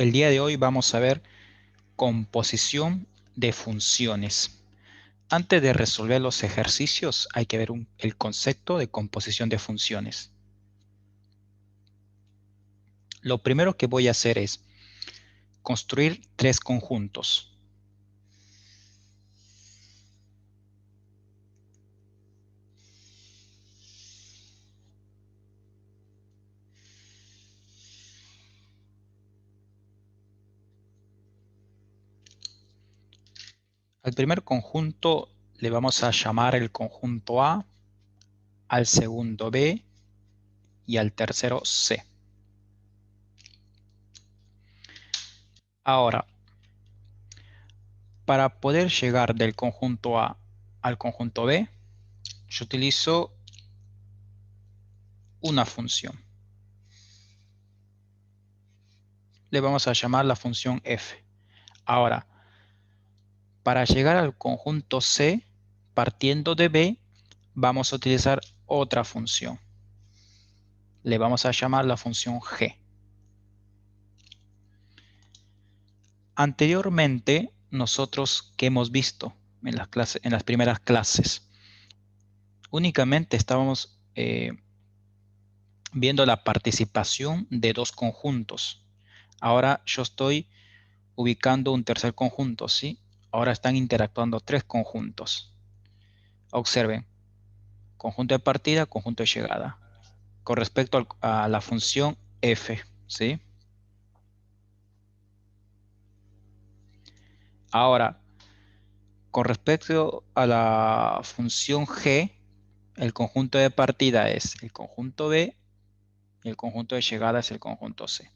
El día de hoy vamos a ver composición de funciones. Antes de resolver los ejercicios hay que ver el concepto de composición de funciones. Lo primero que voy a hacer es construir tres conjuntos. Al primer conjunto le vamos a llamar el conjunto A, al segundo B y al tercero C. Ahora, para poder llegar del conjunto A al conjunto B, yo utilizo una función. Le vamos a llamar la función f. Ahora, para llegar al conjunto C, partiendo de B, vamos a utilizar otra función. Le vamos a llamar la función g. Anteriormente, nosotros que hemos visto en las primeras clases, únicamente estábamos viendo la participación de dos conjuntos. Ahora yo estoy ubicando un tercer conjunto, ¿sí? Ahora están interactuando tres conjuntos. Observen, conjunto de partida, conjunto de llegada. Con respecto a la función f, ¿sí? Ahora, con respecto a la función g, el conjunto de partida es el conjunto B y el conjunto de llegada es el conjunto C.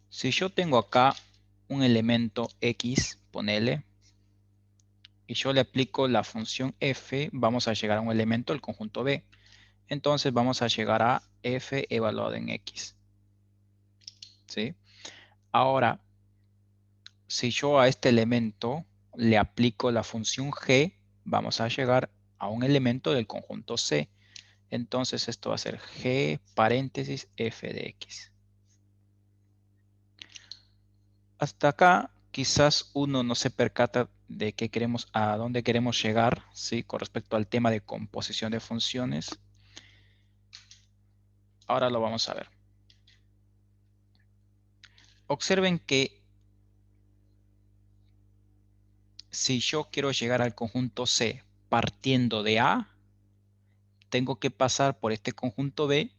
Si yo tengo acá un elemento x, ponele, y yo le aplico la función f, vamos a llegar a un elemento del conjunto B. Entonces vamos a llegar a f evaluado en x, ¿sí? Ahora, si yo a este elemento le aplico la función g, vamos a llegar a un elemento del conjunto C. Entonces esto va a ser g paréntesis f de x. Hasta acá quizás uno no se percata de qué queremos, a dónde queremos llegar, ¿sí? Con respecto al tema de composición de funciones. Ahora lo vamos a ver. Observen que si yo quiero llegar al conjunto C partiendo de A, tengo que pasar por este conjunto B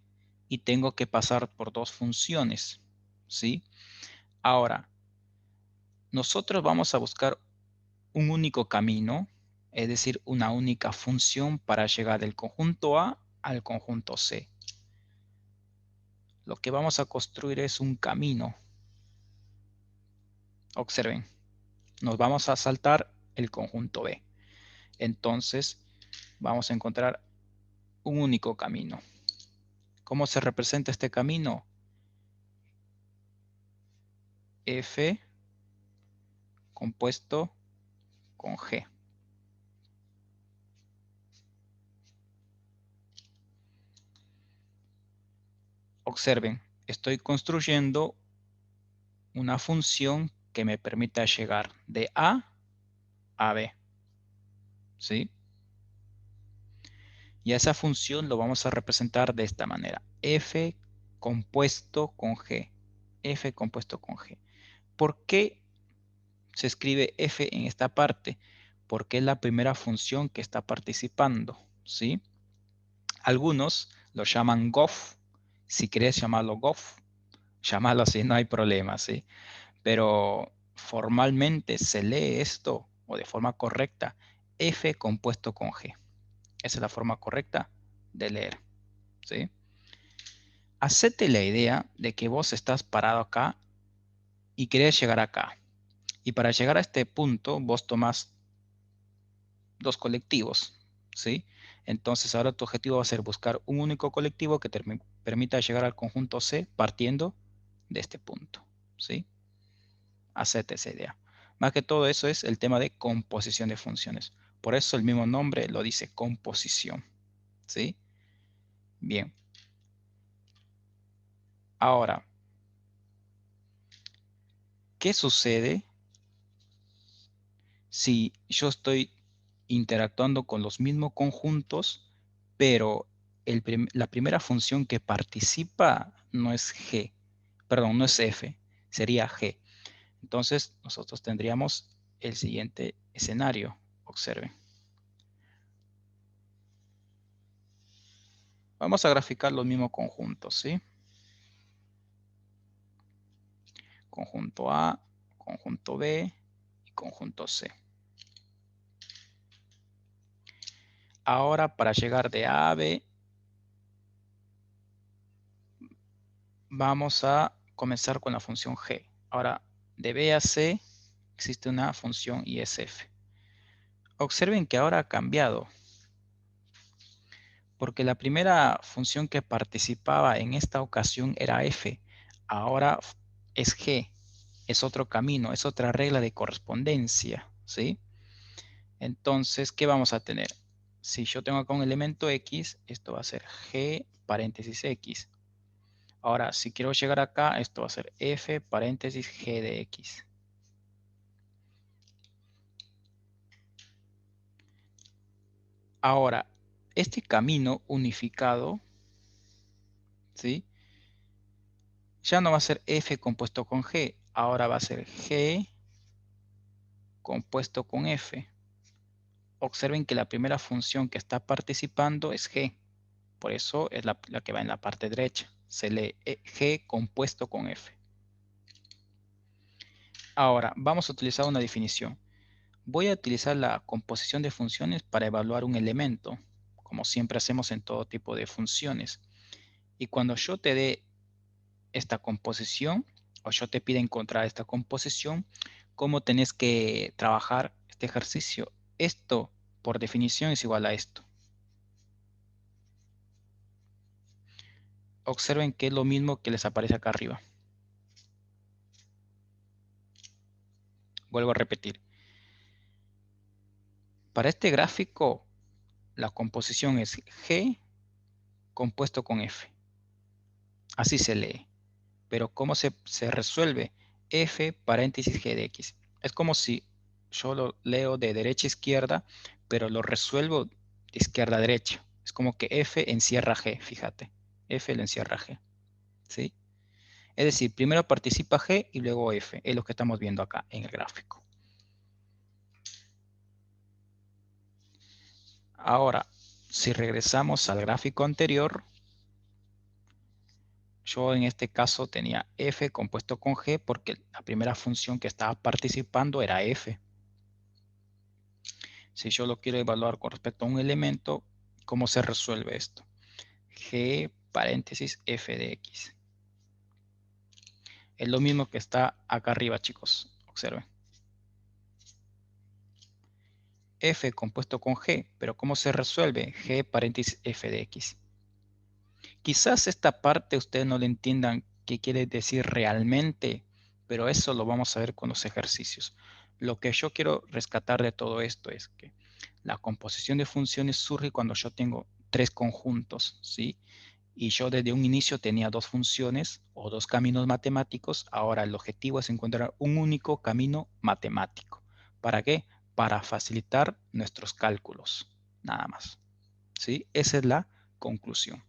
y tengo que pasar por dos funciones, ¿sí? Ahora, nosotros vamos a buscar un único camino, es decir, una única función para llegar del conjunto A al conjunto C. Lo que vamos a construir es un camino. Observen, nos vamos a saltar el conjunto B. Entonces, vamos a encontrar un único camino. ¿Cómo se representa este camino? F compuesto con G. Observen, estoy construyendo una función que me permita llegar de A a B, ¿sí? Y a esa función lo vamos a representar de esta manera. F compuesto con G. F compuesto con G. ¿Por qué se escribe F en esta parte? Porque es la primera función que está participando, ¿sí? Algunos lo llaman gof. Si quieres llamarlo gof, llámalo así, no hay problema, ¿sí? Pero formalmente se lee esto, o de forma correcta, F compuesto con G. Esa es la forma correcta de leer, ¿sí? Hacete la idea de que vos estás parado acá y querés llegar acá. Y para llegar a este punto, vos tomás dos colectivos, ¿sí? Entonces ahora tu objetivo va a ser buscar un único colectivo que te permita llegar al conjunto C partiendo de este punto, ¿sí? Hacete esa idea. Más que todo eso es el tema de composición de funciones. Por eso el mismo nombre lo dice composición, ¿sí? Bien. Ahora, ¿Qué sucede si yo estoy interactuando con los mismos conjuntos, pero la primera función que participa no es G, perdón, no es F, sería G. Entonces, nosotros tendríamos el siguiente escenario. Observen. Vamos a graficar los mismos conjuntos, ¿sí? Conjunto A, conjunto B y conjunto C. Ahora, para llegar de A a B, vamos a comenzar con la función G. Ahora, de B a C existe una función ISF. Observen que ahora ha cambiado, porque la primera función que participaba en esta ocasión era F. Ahora es G. Es otro camino, es otra regla de correspondencia, ¿sí? Entonces, ¿qué vamos a tener? Si yo tengo acá un elemento X, esto va a ser G paréntesis X. Ahora, si quiero llegar acá, esto va a ser F paréntesis G de X. Ahora, este camino unificado, ¿sí? Ya no va a ser F compuesto con G, ahora va a ser G compuesto con F. Observen que la primera función que está participando es G, por eso es la que va en la parte derecha. Se lee G compuesto con F. Ahora, vamos a utilizar una definición. Voy a utilizar la composición de funciones para evaluar un elemento, como siempre hacemos en todo tipo de funciones. Y cuando yo te dé esta composición, o yo te pida encontrar esta composición, ¿cómo tenés que trabajar este ejercicio? Esto, por definición, es igual a esto. Observen que es lo mismo que les aparece acá arriba. Vuelvo a repetir. Para este gráfico, la composición es G compuesto con F. Así se lee. Pero ¿cómo se resuelve? F paréntesis G de X. Es como si yo lo leo de derecha a izquierda, pero lo resuelvo de izquierda a derecha. Es como que F encierra G, fíjate. F lo encierra G. ¿Sí? Es decir, primero participa G y luego F. Es lo que estamos viendo acá en el gráfico. Ahora, si regresamos al gráfico anterior, yo en este caso tenía F compuesto con G porque la primera función que estaba participando era F. Si yo lo quiero evaluar con respecto a un elemento, ¿cómo se resuelve esto? G paréntesis F de X. Es lo mismo que está acá arriba, chicos. Observen. F compuesto con G, pero ¿cómo se resuelve? G paréntesis F de X. Quizás esta parte ustedes no le entiendan qué quiere decir realmente, pero eso lo vamos a ver con los ejercicios. Lo que yo quiero rescatar de todo esto es que la composición de funciones surge cuando yo tengo tres conjuntos, ¿sí? Y yo desde un inicio tenía dos funciones o dos caminos matemáticos. Ahora el objetivo es encontrar un único camino matemático. ¿Para qué? Para facilitar nuestros cálculos, nada más. ¿Sí? Esa es la conclusión.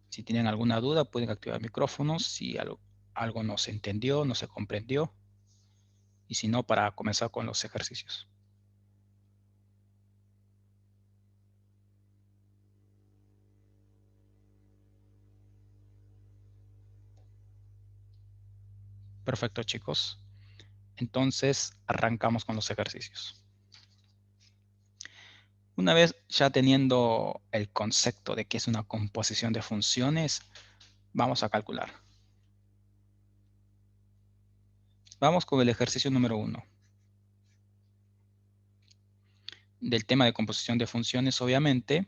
Si tienen alguna duda, pueden activar micrófonos. Si algo no se entendió, no se comprendió. Y si no, para comenzar con los ejercicios. Perfecto, chicos. Entonces, arrancamos con los ejercicios. Una vez ya teniendo el concepto de qué es una composición de funciones, vamos a calcular. Vamos con el ejercicio número 1. Del tema de composición de funciones, obviamente,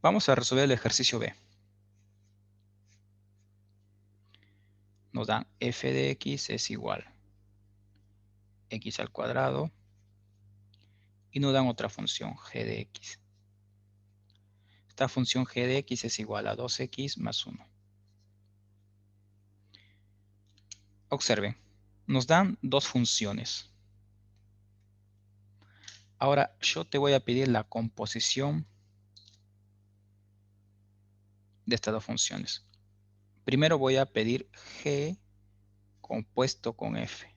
vamos a resolver el ejercicio B. Nos dan f de x es igual x al cuadrado y nos dan otra función g de x. Esta función g de x es igual a 2x más 1. Observen, nos dan dos funciones. Ahora yo te voy a pedir la composición de estas dos funciones. Primero voy a pedir G compuesto con F.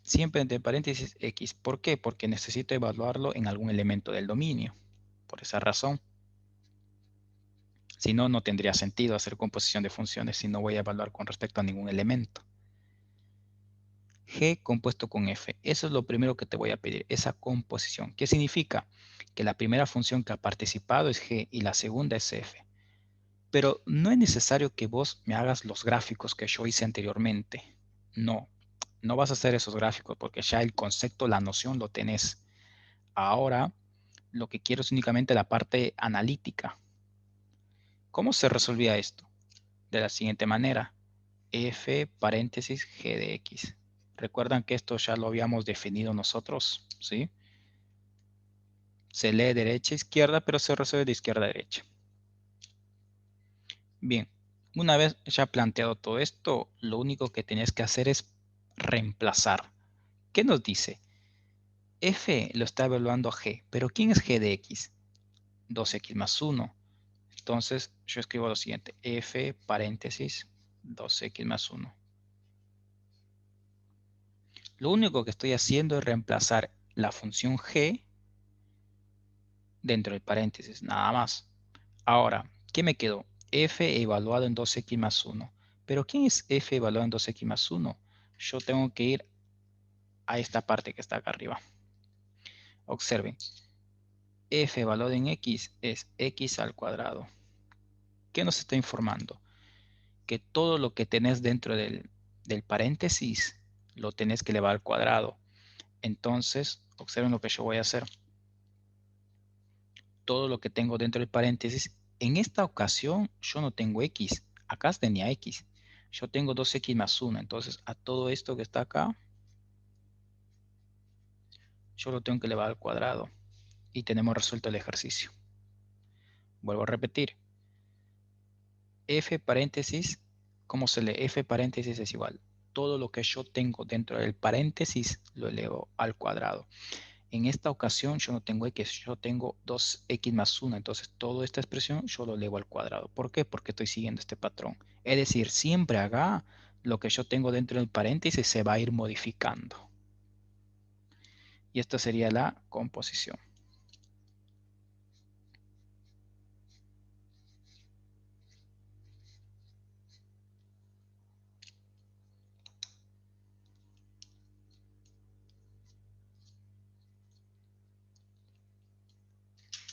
Siempre entre paréntesis X. ¿Por qué? Porque necesito evaluarlo en algún elemento del dominio. Por esa razón. Si no, no tendría sentido hacer composición de funciones si no voy a evaluar con respecto a ningún elemento. G compuesto con F. Eso es lo primero que te voy a pedir, esa composición. ¿Qué significa? Que la primera función que ha participado es G y la segunda es F. Pero no es necesario que vos me hagas los gráficos que yo hice anteriormente. No, no vas a hacer esos gráficos porque ya el concepto, la noción lo tenés. Ahora lo que quiero es únicamente la parte analítica. ¿Cómo se resolvía esto? De la siguiente manera. F paréntesis G de X. Recuerdan que esto ya lo habíamos definido nosotros, ¿sí? Se lee derecha a izquierda, pero se resuelve de izquierda a derecha. Bien, una vez ya planteado todo esto, lo único que tenías que hacer es reemplazar. ¿Qué nos dice? F lo está evaluando a G, pero ¿quién es G de X? 2X más 1. Entonces yo escribo lo siguiente, F paréntesis 2X más 1. Lo único que estoy haciendo es reemplazar la función G dentro del paréntesis, nada más. Ahora, ¿qué me quedó? F evaluado en 2X más 1. ¿Pero quién es F evaluado en 2X más 1? Yo tengo que ir a esta parte que está acá arriba. Observen, F evaluado en X es X al cuadrado. ¿Qué nos está informando? Que todo lo que tenés dentro del paréntesis lo tenés que elevar al cuadrado. Entonces, observen lo que yo voy a hacer. Todo lo que tengo dentro del paréntesis, en esta ocasión yo no tengo X. Acá tenía X. Yo tengo 2X más 1. Entonces, a todo esto que está acá, yo lo tengo que elevar al cuadrado. Y tenemos resuelto el ejercicio. Vuelvo a repetir. F paréntesis, ¿cómo se lee? F paréntesis es igual. Todo lo que yo tengo dentro del paréntesis lo elevo al cuadrado. En esta ocasión yo no tengo X, yo tengo 2X más 1. Entonces toda esta expresión yo lo elevo al cuadrado. ¿Por qué? Porque estoy siguiendo este patrón. Es decir, siempre acá lo que yo tengo dentro del paréntesis se va a ir modificando. Y esta sería la composición.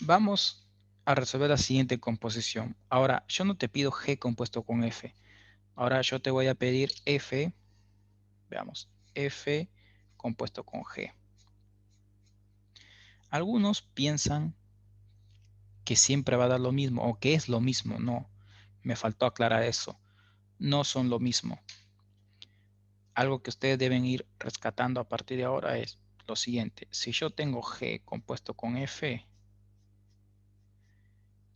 Vamos a resolver la siguiente composición. Ahora, yo no te pido G compuesto con F. Ahora yo te voy a pedir F, veamos, F compuesto con G. Algunos piensan que siempre va a dar lo mismo o que es lo mismo. No, me faltó aclarar eso. No son lo mismo. Algo que ustedes deben ir rescatando a partir de ahora es lo siguiente. Si yo tengo G compuesto con F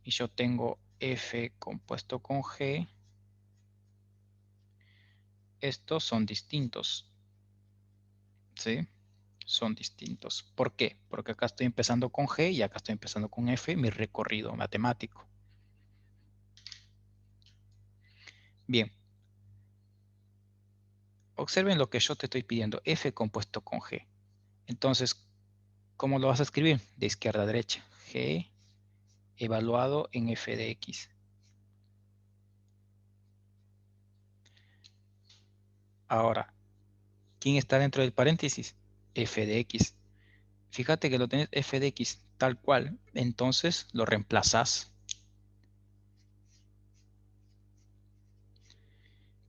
y yo tengo F compuesto con G, estos son distintos. ¿Sí? Son distintos. ¿Por qué? Porque acá estoy empezando con G y acá estoy empezando con F, mi recorrido matemático. Bien, observen lo que yo te estoy pidiendo, F compuesto con G. Entonces, ¿cómo lo vas a escribir? De izquierda a derecha. G evaluado en F de X. Ahora, ¿quién está dentro del paréntesis? F de X. Fíjate que lo tenés F de X tal cual. Entonces lo reemplazas.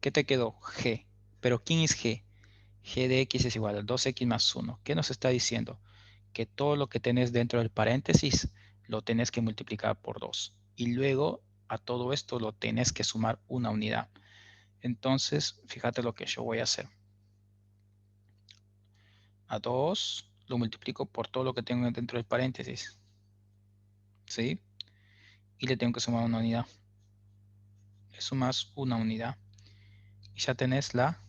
¿Qué te quedó? G. ¿Pero quién es G? G de X es igual a 2X más 1. ¿Qué nos está diciendo? Que todo lo que tenés dentro del paréntesis lo tenés que multiplicar por 2. Y luego a todo esto lo tenés que sumar una unidad. Entonces, fíjate lo que yo voy a hacer. A 2 lo multiplico por todo lo que tengo dentro del paréntesis. ¿Sí? Y le tengo que sumar una unidad. Le sumas una unidad. Y ya tenés la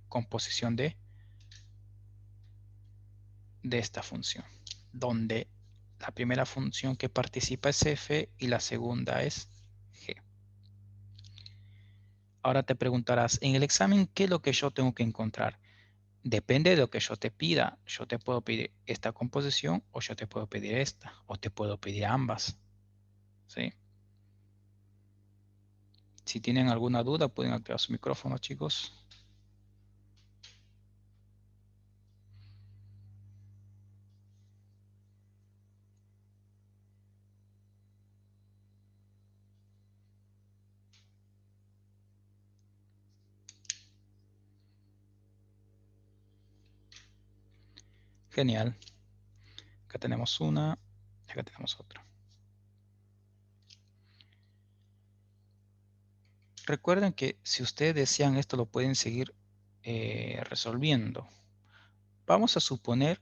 composición de esta función, donde la primera función que participa es f y la segunda es g. Ahora te preguntarás, en el examen, ¿qué es lo que yo tengo que encontrar? Depende de lo que yo te pida. Yo te puedo pedir esta composición o yo te puedo pedir esta o te puedo pedir ambas. ¿Sí? Si tienen alguna duda, pueden activar su micrófono, chicos. Genial. Acá tenemos una, acá tenemos otra. Recuerden que si ustedes desean esto lo pueden seguir resolviendo. Vamos a suponer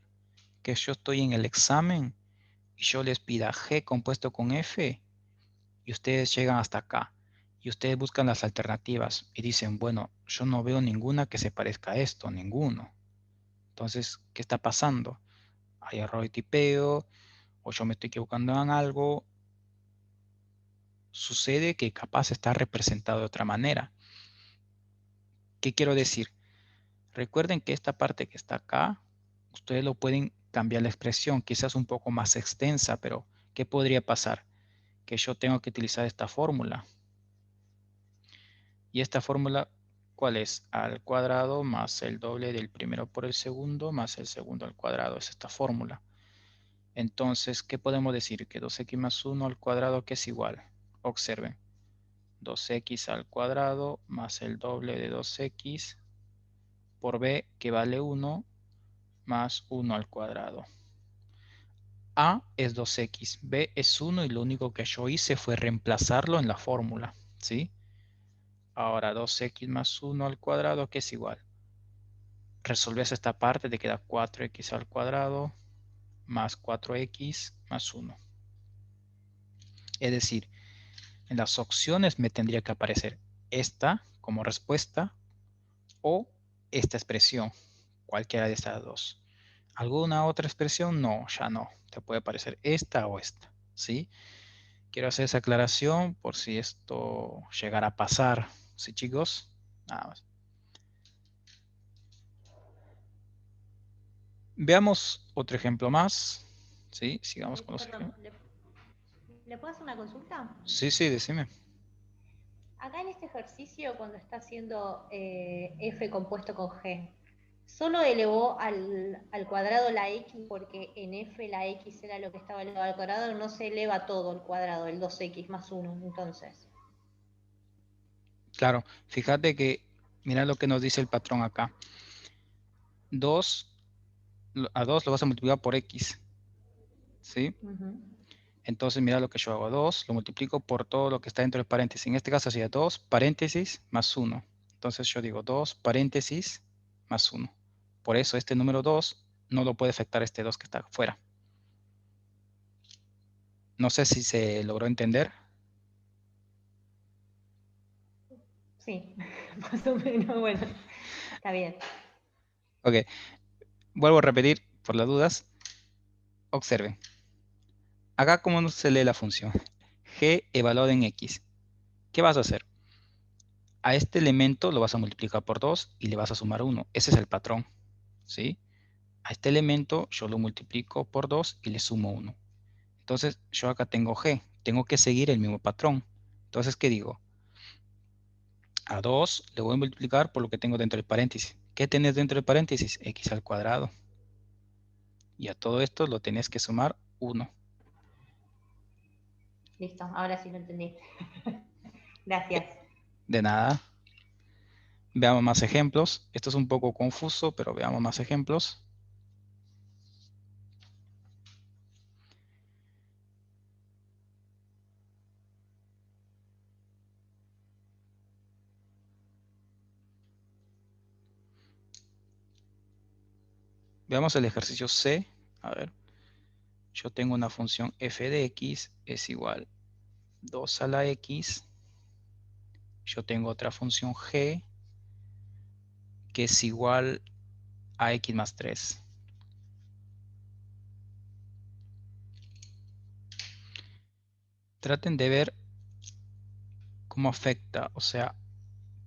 que yo estoy en el examen y yo les pida G compuesto con F y ustedes llegan hasta acá y ustedes buscan las alternativas y dicen, bueno, yo no veo ninguna que se parezca a esto, ninguno. Entonces, ¿qué está pasando? Hay error de tipeo o yo me estoy equivocando en algo. Sucede que capaz está representado de otra manera. ¿Qué quiero decir? Recuerden que esta parte que está acá, ustedes lo pueden cambiar la expresión, quizás un poco más extensa, pero ¿qué podría pasar? Que yo tengo que utilizar esta fórmula. Y esta fórmula, ¿cuál es? Al cuadrado más el doble del primero por el segundo más el segundo al cuadrado. Es esta fórmula. Entonces, ¿qué podemos decir? Que 2x más 1 al cuadrado, ¿qué es igual? Observen. 2x al cuadrado más el doble de 2x por b, que vale 1, más 1 al cuadrado. A es 2x, b es 1 y lo único que yo hice fue reemplazarlo en la fórmula, ¿sí? Ahora 2x más 1 al cuadrado, que es igual. Resolves esta parte, te queda 4x al cuadrado más 4x más 1. Es decir, en las opciones me tendría que aparecer esta como respuesta o esta expresión, cualquiera de estas dos. ¿Alguna otra expresión? No, ya no. Te puede aparecer esta o esta, ¿sí? Quiero hacer esa aclaración por si esto llegara a pasar. ¿Sí, chicos? Nada más. Veamos otro ejemplo más. ¿Sí? Sigamos con los Perdón, ejemplos. ¿le puedo hacer una consulta? Sí, sí, decime. Acá en este ejercicio, cuando está haciendo f compuesto con g, solo elevó al cuadrado la x porque en f la x era lo que estaba elevado al cuadrado, no se eleva todo al cuadrado, el 2x más 1, entonces. Claro, fíjate que, mira lo que nos dice el patrón acá. 2 a 2 lo vas a multiplicar por x, ¿sí? Ujú. Entonces mira lo que yo hago. 2 lo multiplico por todo lo que está dentro del paréntesis. En este caso sería 2 paréntesis más 1. Entonces yo digo 2 paréntesis más 1. Por eso este número 2 no lo puede afectar este 2 que está afuera. No sé si se logró entender. Sí, más o menos, bueno, está bien. Ok, vuelvo a repetir por las dudas. Observen. Acá cómo no se lee la función. G evaluado en X. ¿Qué vas a hacer? A este elemento lo vas a multiplicar por 2 y le vas a sumar 1. Ese es el patrón, ¿sí? A este elemento yo lo multiplico por 2 y le sumo 1. Entonces yo acá tengo G. Tengo que seguir el mismo patrón. Entonces, ¿qué digo? A 2 le voy a multiplicar por lo que tengo dentro del paréntesis. ¿Qué tenés dentro del paréntesis? X al cuadrado. Y a todo esto lo tenés que sumar 1. Listo, ahora sí lo entendí. Gracias. De nada. Veamos más ejemplos. Esto es un poco confuso, pero veamos más ejemplos. Veamos el ejercicio C. A ver, yo tengo una función f de x es igual 2 a la x. Yo tengo otra función g que es igual a x más 3. Traten de ver cómo afecta, o sea,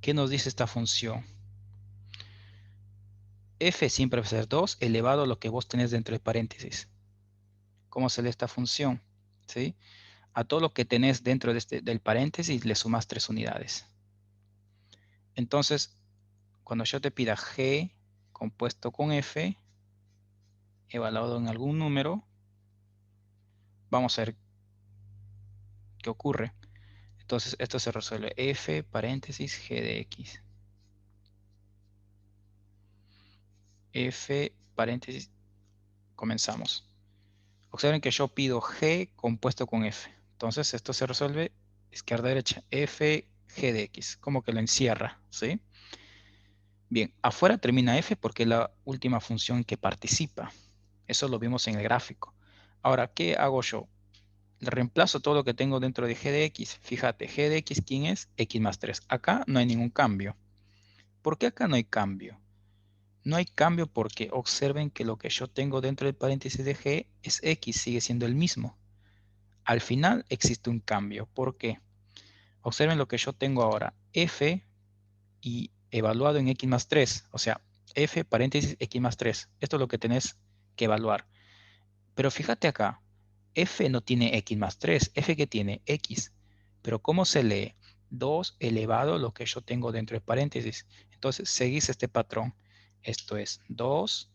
¿qué nos dice esta función? F siempre va a ser 2 elevado a lo que vos tenés dentro de paréntesis. ¿Cómo se lee esta función? ¿Sí? A todo lo que tenés dentro de del paréntesis le sumas 3 unidades. Entonces, cuando yo te pida G compuesto con F, evaluado en algún número, vamos a ver qué ocurre. Entonces, esto se resuelve F paréntesis G de X. F paréntesis, comenzamos. Observen que yo pido G compuesto con F. Entonces, esto se resuelve izquierda-derecha. F G de X. Como que lo encierra, ¿sí? Bien, afuera termina F porque es la última función que participa. Eso lo vimos en el gráfico. Ahora, ¿qué hago yo? Le reemplazo todo lo que tengo dentro de G de X. Fíjate, G de X, ¿quién es? X más 3. Acá no hay ningún cambio. ¿Por qué acá no hay cambio? No hay cambio porque observen que lo que yo tengo dentro del paréntesis de G es X, sigue siendo el mismo. Al final existe un cambio. ¿Por qué? Observen lo que yo tengo ahora. F y evaluado en X más 3. O sea, F paréntesis X más 3. Esto es lo que tenés que evaluar. Pero fíjate acá. F no tiene X más 3. F que tiene X. Pero ¿cómo se lee? 2 elevado a lo que yo tengo dentro de paréntesis. Entonces, seguís este patrón. Esto es 2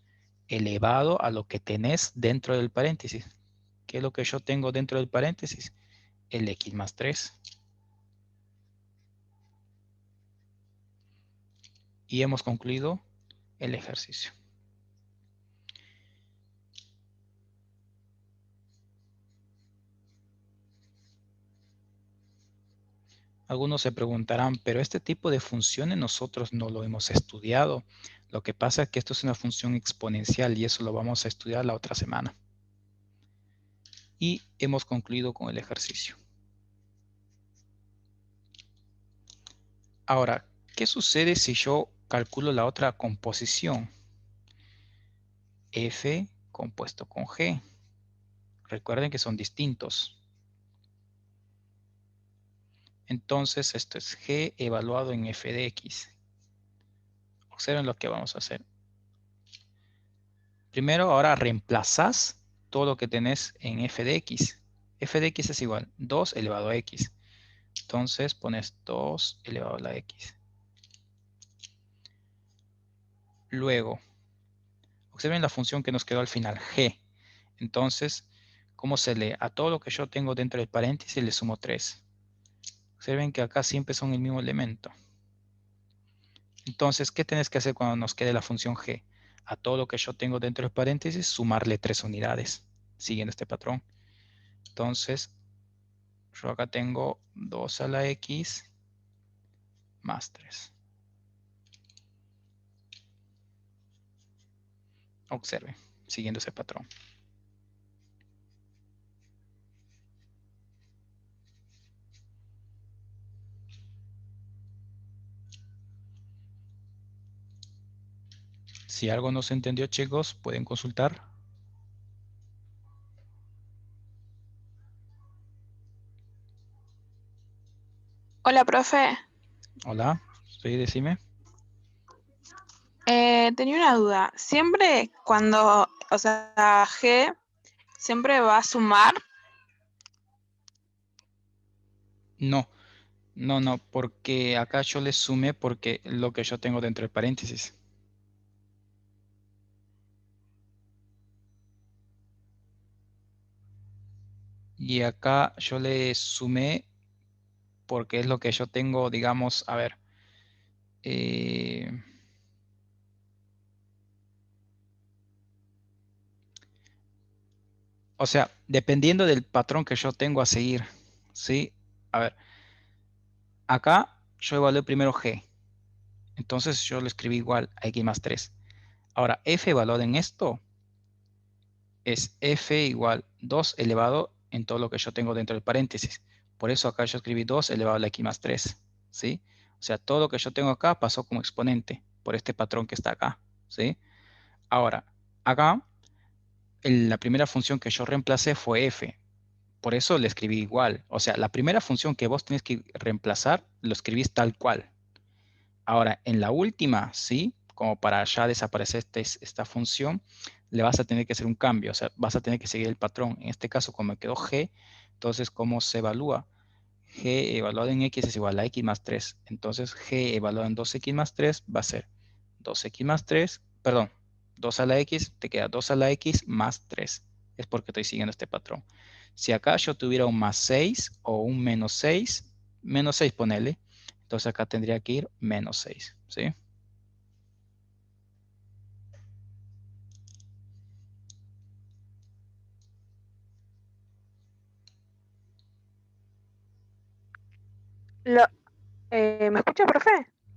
elevado a lo que tenés dentro del paréntesis. ¿Qué es lo que yo tengo dentro del paréntesis? El X más 3. Y hemos concluido el ejercicio. Algunos se preguntarán, pero este tipo de funciones nosotros no lo hemos estudiado. Lo que pasa es que esto es una función exponencial y eso lo vamos a estudiar la otra semana. Y hemos concluido con el ejercicio. Ahora, ¿qué sucede si yo calculo la otra composición? F compuesto con G. Recuerden que son distintos. Entonces, esto es G evaluado en F de X. Observen lo que vamos a hacer. Primero, ahora reemplazas todo lo que tenés en F de X. F de X es igual 2 elevado a X. Entonces pones 2 elevado a la X. Luego, observen la función que nos quedó al final, G. Entonces, ¿cómo se lee? A todo lo que yo tengo dentro del paréntesis le sumo 3. Observen que acá siempre son el mismo elemento. Entonces, ¿qué tenés que hacer cuando nos quede la función G? A todo lo que yo tengo dentro del paréntesis, sumarle 3 unidades, siguiendo este patrón. Entonces, yo acá tengo 2 a la X más 3. Observen, siguiendo ese patrón. Si algo no se entendió, chicos, pueden consultar. Hola, profe. Hola, sí, decime. Tenía una duda. Siempre cuando, o sea, G siempre va a sumar. No, no, porque acá yo le sumé porque lo que yo tengo dentro del paréntesis. Y acá yo le sumé porque es lo que yo tengo, digamos, a ver. eh, o sea, dependiendo del patrón que yo tengo a seguir, ¿sí? A ver, acá yo evalué primero G. Entonces yo lo escribí igual a X más 3. Ahora, F evaluado en esto es F igual 2 elevado en todo lo que yo tengo dentro del paréntesis. Por eso acá yo escribí 2 elevado a la X más 3. ¿Sí? O sea, todo lo que yo tengo acá pasó como exponente. por este patrón que está acá, ¿sí? Ahora, acá, la primera función que yo reemplacé fue f. Por eso le escribí igual. O sea, la primera función que vos tenés que reemplazar, lo escribís tal cual. Ahora, en la última, ¿sí? Como para ya desaparecer esta función, le vas a tener que hacer un cambio. O sea, vas a tener que seguir el patrón. En este caso, como me quedó g, entonces, ¿cómo se evalúa? G evaluado en x es igual a x más 3. Entonces, g evaluado en 2x más 3 va a ser 2x más 3, perdón, 2 a la x, te queda 2 a la x más 3. Es porque estoy siguiendo este patrón. Si acá yo tuviera un más 6 o un menos 6 ponele, entonces acá tendría que ir menos 6, ¿sí? Lo, ¿Me escucha, profe?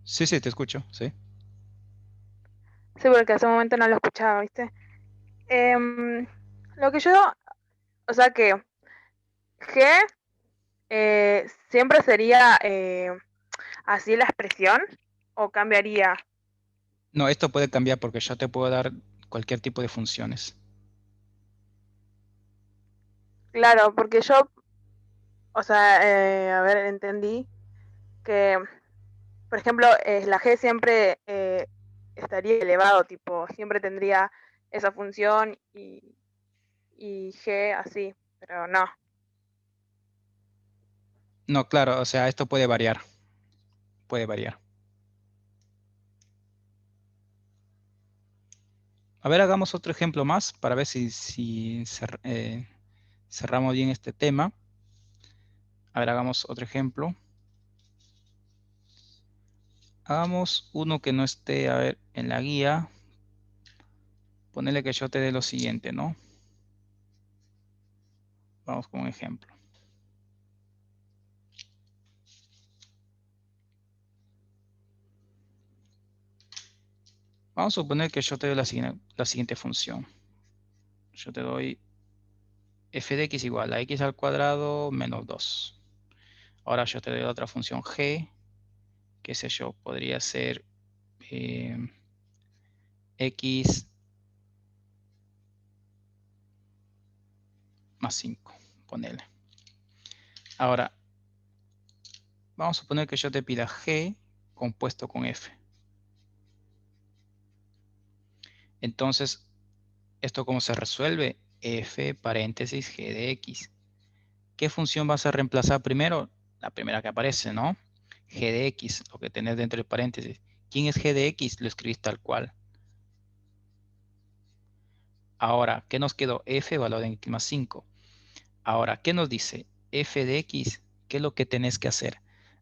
Sí, sí, te escucho, ¿sí? Sí, porque hace un momento no lo escuchaba, ¿viste? Em, lo que yo, o sea que G siempre sería así la expresión o cambiaría. No, esto puede cambiar porque yo te puedo dar cualquier tipo de funciones. Claro, porque yo, o sea, a ver, entendí que, por ejemplo, la G siempre estaría elevado, tipo, siempre tendría esa función y G así, pero no. No, claro, o sea, esto puede variar, puede variar. A ver, hagamos otro ejemplo más para ver si cerramos bien este tema. A ver, hagamos otro ejemplo. Hagamos uno que no esté, a ver, en la guía. Ponele que yo te dé lo siguiente, ¿no? Vamos con un ejemplo. Vamos a suponer que yo te doy la siguiente función. Yo te doy f de x igual a x al cuadrado menos 2. Ahora yo te doy la otra función g, qué sé yo, podría ser x más 5, ponele. Ahora, vamos a suponer que yo te pida g compuesto con f. Entonces, ¿esto cómo se resuelve? F paréntesis g de x. ¿Qué función vas a reemplazar primero? La primera que aparece, ¿no? G de x, lo que tenés dentro del paréntesis. ¿Quién es g de x? Lo escribís tal cual. Ahora, ¿qué nos quedó? F valor en x más 5. Ahora, ¿qué nos dice? F de x, ¿qué es lo que tenés que hacer?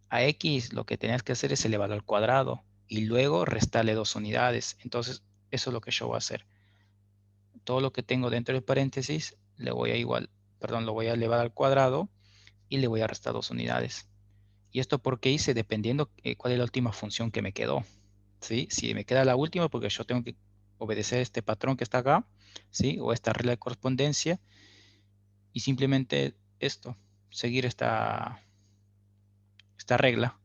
A x lo que tenés que hacer es elevarlo al cuadrado y luego restarle 2 unidades. Entonces, eso es lo que yo voy a hacer. Todo lo que tengo dentro del paréntesis le voy a lo voy a elevar al cuadrado y le voy a restar 2 unidades. ¿Y esto porque hice? Dependiendo cuál es la última función que me quedó. ¿Sí? Si me queda la última, porque yo tengo que obedecer este patrón que está acá, ¿sí? O esta regla de correspondencia, y simplemente esto, seguir esta regla.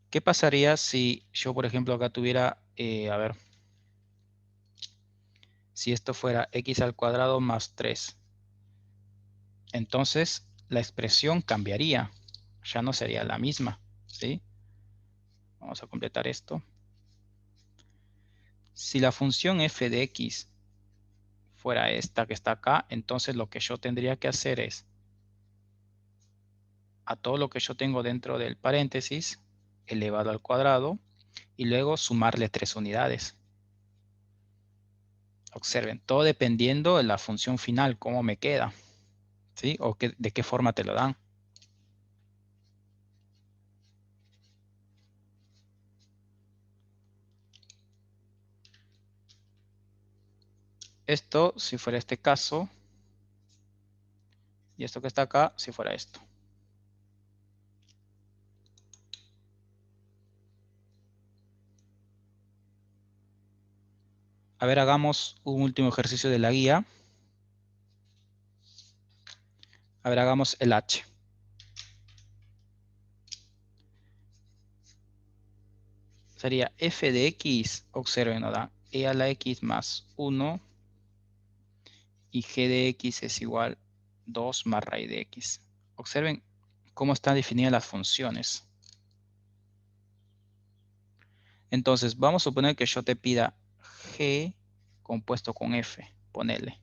¿Qué pasaría si yo, por ejemplo, acá tuviera, a ver, si esto fuera x al cuadrado más 3? Entonces, la expresión cambiaría, ya no sería la misma, ¿sí? Vamos a completar esto. Si la función f de x fuera esta que está acá, entonces lo que yo tendría que hacer es a todo lo que yo tengo dentro del paréntesis elevado al cuadrado y luego sumarle 3 unidades. Observen, todo dependiendo de la función final, cómo me queda, ¿sí? O de qué forma te lo dan. Esto, si fuera este caso, y esto que está acá, si fuera esto. A ver, hagamos un último ejercicio de la guía. A ver, hagamos el H. sería f de x, observen, nos da e a la x más 1 y g de x es igual 2 más raíz de x. Observen cómo están definidas las funciones. Entonces, vamos a suponer que yo te pida g compuesto con f, ponele.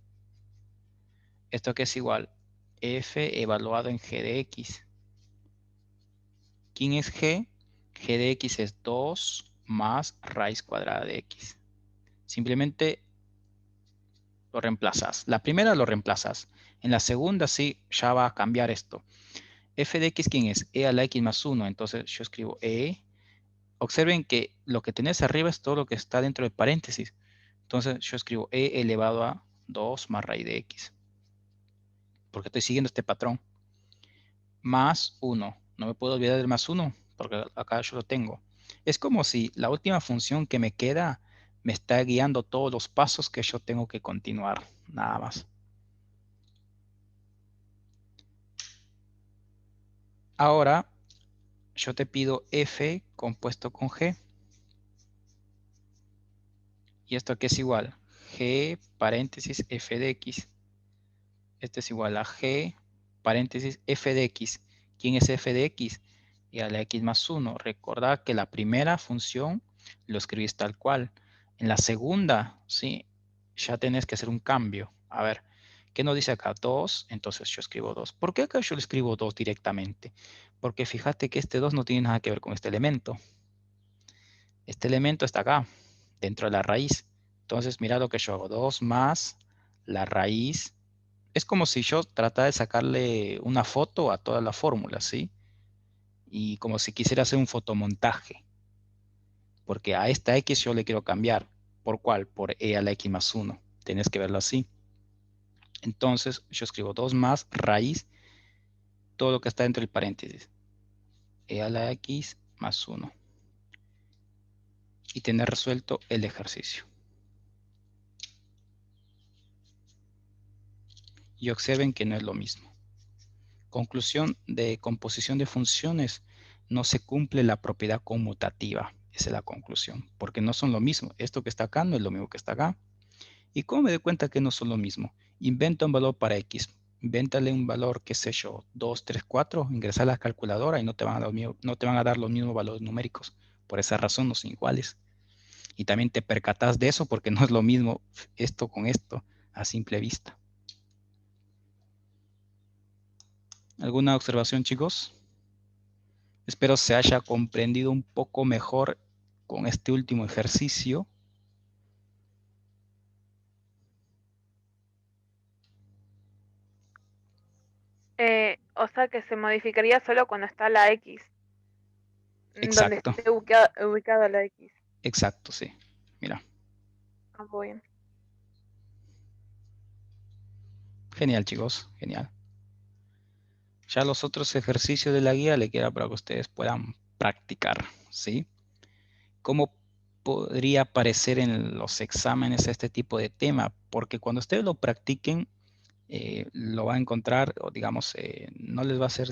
Esto que es igual f evaluado en g de x. ¿Quién es g? G de x es 2 más raíz cuadrada de x. Simplemente lo reemplazas. La primera lo reemplazas. En la segunda sí, ya va a cambiar esto. F de x, ¿quién es? E a la x más 1. Entonces yo escribo E. Observen que lo que tenés arriba es todo lo que está dentro de paréntesis. Entonces yo escribo E elevado a 2 más raíz de x. Porque estoy siguiendo este patrón. Más 1. No me puedo olvidar del más 1, porque acá yo lo tengo. Es como si la última función que me queda me está guiando todos los pasos que yo tengo que continuar. Nada más. Ahora, yo te pido f compuesto con g. ¿Y esto qué es igual? G paréntesis f de x. Esto es igual a g paréntesis f de x. ¿Quién es f de x? Y a la x más 1. Recordad que la primera función lo escribís tal cual. En la segunda, sí, ya tenés que hacer un cambio. A ver, ¿qué nos dice acá? 2, entonces yo escribo 2. ¿Por qué acá yo le escribo 2 directamente? Porque fíjate que este 2 no tiene nada que ver con este elemento. Este elemento está acá, dentro de la raíz. Entonces, mira lo que yo hago. 2 más la raíz. Es como si yo tratara de sacarle una foto a toda la fórmula, ¿sí? Y como si quisiera hacer un fotomontaje. Porque a esta x yo le quiero cambiar. ¿Por cuál? Por e a la x más 1. Tienes que verlo así. Entonces, yo escribo 2 más raíz, todo lo que está dentro del paréntesis. E a la x más 1. Y tener resuelto el ejercicio. Y observen que no es lo mismo. Conclusión de composición de funciones, no se cumple la propiedad conmutativa. Esa es la conclusión, porque no son lo mismo. Esto que está acá no es lo mismo que está acá. ¿Y cómo me doy cuenta que no son lo mismo? Inventa un valor para x. Invéntale un valor, qué sé yo, 2, 3, 4, ingresa a la calculadora y no te van a dar los mismos valores numéricos. Por esa razón no son iguales. Y también te percatas de eso porque no es lo mismo esto con esto a simple vista. ¿Alguna observación, chicos? Espero se haya comprendido un poco mejor con este último ejercicio. O sea que se modificaría solo cuando está la X, donde Exacto, esté ubicada la X. exacto, sí. Mira, Ah, muy bien. genial, chicos, genial. Ya los otros ejercicios de la guía le queda para que ustedes puedan practicar, ¿sí? ¿Cómo podría aparecer en los exámenes este tipo de tema? Porque cuando ustedes lo practiquen, lo va a encontrar, o digamos, no les va a ser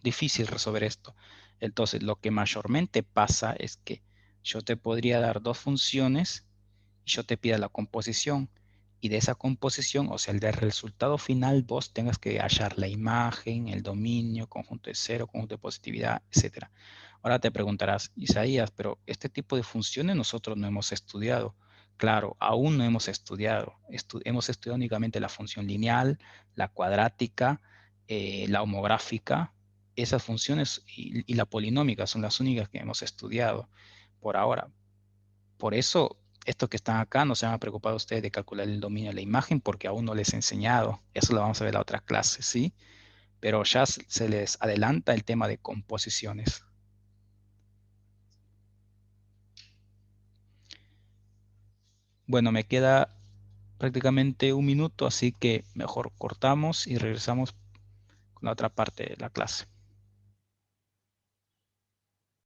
difícil resolver esto. Entonces, lo que mayormente pasa es que yo te podría dar dos funciones y yo te pida la composición. Y de esa composición, o sea, el del resultado final, vos tengas que hallar la imagen, el dominio, conjunto de cero, conjunto de positividad, etc. Ahora te preguntarás, Isaías, pero este tipo de funciones nosotros no hemos estudiado. Claro, aún no hemos estudiado. Hemos estudiado únicamente la función lineal, la cuadrática, la homográfica. Esas funciones y la polinómica son las únicas que hemos estudiado por ahora. Por eso, estos que están acá no se han preocupado ustedes de calcular el dominio de la imagen porque aún no les he enseñado. Eso lo vamos a ver en la otra clase, ¿sí? Pero ya se les adelanta el tema de composiciones. Bueno, me queda prácticamente un minuto, así que mejor cortamos y regresamos con la otra parte de la clase.